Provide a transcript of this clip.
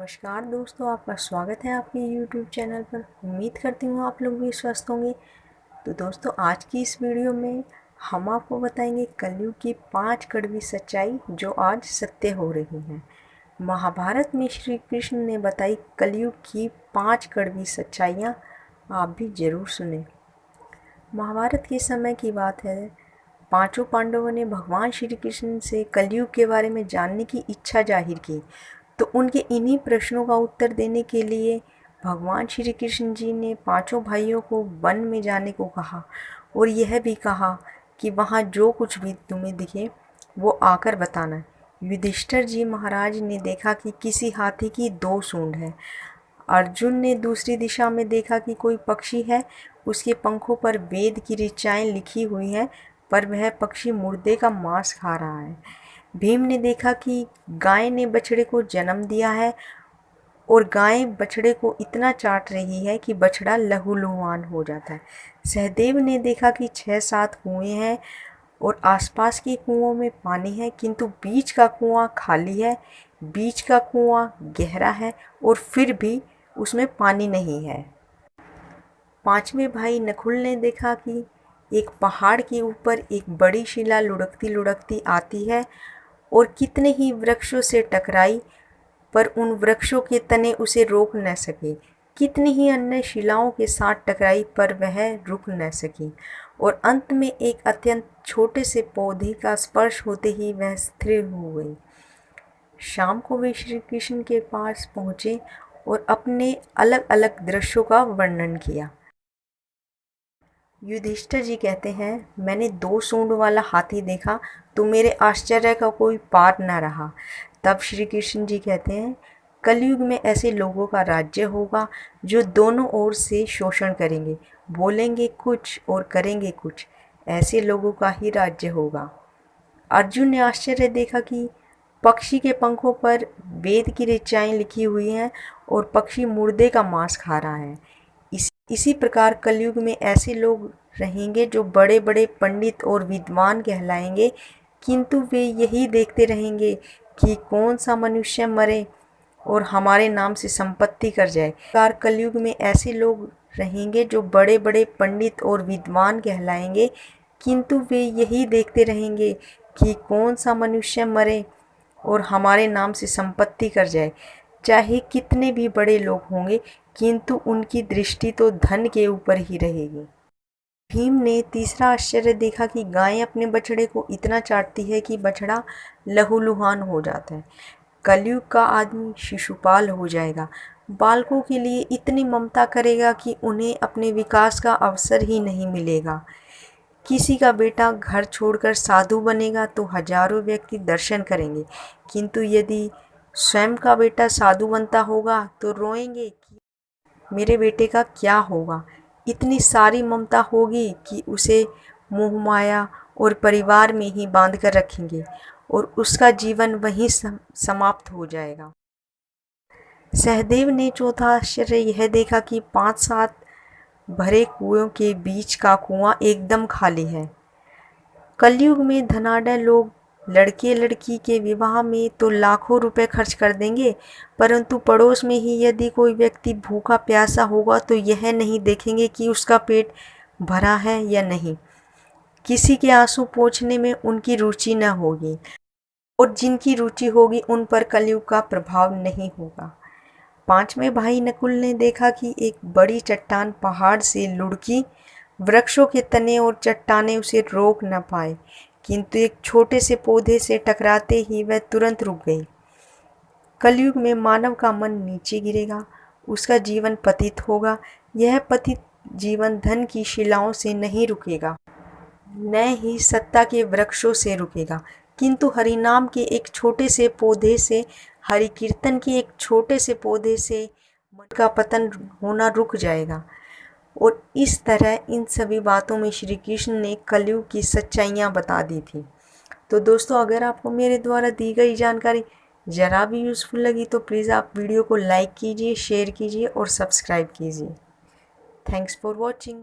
नमस्कार दोस्तों, आपका स्वागत है आपके YouTube चैनल पर। उम्मीद करती हूँ आप लोग भी स्वस्थ होंगे। तो दोस्तों, आज की इस वीडियो में हम आपको बताएंगे कलयुग की 5 कड़वी सच्चाई जो आज सत्य हो रही हैं। महाभारत में श्री कृष्ण ने बताई कलयुग की 5 कड़वी सच्चाइयाँ, आप भी ज़रूर सुने। महाभारत के समय की बात है। पांचों पांडवों ने भगवान श्री कृष्ण से कलयुग के बारे में जानने की इच्छा जाहिर की। तो उनके इन्हीं प्रश्नों का उत्तर देने के लिए भगवान श्री कृष्ण जी ने पांचों भाइयों को वन में जाने को कहा और यह भी कहा कि वहाँ जो कुछ भी तुम्हें दिखे वो आकर बताना। युधिष्ठिर जी महाराज ने देखा कि किसी हाथी की 2 सूंड है। अर्जुन ने दूसरी दिशा में देखा कि कोई पक्षी है, उसके पंखों पर वेद की ऋचाएँ लिखी हुई हैं, पर वह पक्षी मुर्दे का मांस खा रहा है। भीम ने देखा कि गाय ने बछड़े को जन्म दिया है और गाय बछड़े को इतना चाट रही है कि बछड़ा लहूलुहान हो जाता है। सहदेव ने देखा कि 6-7 कुएं हैं और आसपास के कुओं में पानी है, किंतु बीच का कुआं खाली है। बीच का कुआं गहरा है और फिर भी उसमें पानी नहीं है। 5वें भाई नकुल ने देखा कि एक पहाड़ के ऊपर एक बड़ी शिला लुढ़कती लुढ़कती आती है और कितने ही वृक्षों से टकराई, पर उन वृक्षों के तने उसे रोक न सके। कितनी ही अन्य शिलाओं के साथ टकराई, पर वह रुक न सकी और अंत में एक अत्यंत छोटे से पौधे का स्पर्श होते ही वह स्थिर हो गई। शाम को वे श्री कृष्ण के पास पहुँचे और अपने अलग अलग दृश्यों का वर्णन किया। युधिष्ठिर जी कहते हैं, मैंने 2 सूंड वाला हाथी देखा तो मेरे आश्चर्य का कोई पार न रहा। तब श्री कृष्ण जी कहते हैं, कलयुग में ऐसे लोगों का राज्य होगा जो दोनों ओर से शोषण करेंगे, बोलेंगे कुछ और करेंगे कुछ। ऐसे लोगों का ही राज्य होगा। अर्जुन ने आश्चर्य देखा कि पक्षी के पंखों पर वेद की ऋचाएँ लिखी हुई हैं और पक्षी मुर्दे का मांस खा रहा है। इसी प्रकार कलयुग में ऐसे लोग रहेंगे जो बड़े बड़े पंडित और विद्वान कहलाएंगे, किंतु वे यही देखते रहेंगे कि कौन सा मनुष्य मरे और हमारे नाम से संपत्ति कर जाए। प्रकार कलयुग में ऐसे लोग रहेंगे जो बड़े बड़े पंडित और विद्वान कहलाएंगे, किंतु वे यही देखते रहेंगे कि कौन सा मनुष्य मरे और हमारे नाम से संपत्ति कर जाए। चाहे कितने भी बड़े लोग होंगे, किंतु उनकी दृष्टि तो धन के ऊपर ही रहेगी। भीम ने तीसरा आश्चर्य देखा कि गाय अपने बछड़े को इतना चाटती है कि बछड़ा लहूलुहान हो जाता है। कलयुग का आदमी शिशुपाल हो जाएगा। बालकों के लिए इतनी ममता करेगा कि उन्हें अपने विकास का अवसर ही नहीं मिलेगा। किसी का बेटा घर छोड़कर साधु बनेगा तो हजारों व्यक्ति दर्शन करेंगे, किंतु यदि स्वयं का बेटा साधु बनता होगा तो रोएंगे कि मेरे बेटे का क्या होगा। इतनी सारी ममता होगी कि उसे मोह माया और परिवार में ही बांध कर रखेंगे और उसका जीवन वहीं समाप्त हो जाएगा। सहदेव ने चौथा आश्चर्य यह देखा कि 5-7 भरे कुओं के बीच का कुआं एकदम खाली है। कलयुग में धनाढ्य लोग लड़के लड़की के विवाह में तो लाखों रुपए खर्च कर देंगे, परंतु पड़ोस में ही यदि कोई व्यक्ति भूखा प्यासा होगा तो यह नहीं देखेंगे कि उसका पेट भरा है या नहीं। किसी के आंसू पोंछने में उनकी रुचि न होगी और जिनकी रुचि होगी उन पर कलयुग का प्रभाव नहीं होगा। 5वें भाई नकुल ने देखा कि एक बड़ी चट्टान पहाड़ से लुढ़की। वृक्षों के तने और चट्टानें उसे रोक न पाए, किंतु एक छोटे से पौधे से टकराते ही वह तुरंत रुक गई। कलयुग में मानव का मन नीचे गिरेगा, उसका जीवन पतित होगा। यह पतित जीवन धन की शिलाओं से नहीं रुकेगा, न ही सत्ता के वृक्षों से रुकेगा, किंतु हरिनाम के एक छोटे से पौधे से, हरि कीर्तन के एक छोटे से पौधे से मन का पतन होना रुक जाएगा। और इस तरह इन सभी बातों में श्री कृष्ण ने कलयुग की सच्चाइयाँ बता दी थी। तो दोस्तों, अगर आपको मेरे द्वारा दी गई जानकारी ज़रा भी यूज़फुल लगी तो प्लीज़ आप वीडियो को लाइक कीजिए, शेयर कीजिए और सब्सक्राइब कीजिए। Thanks for watching.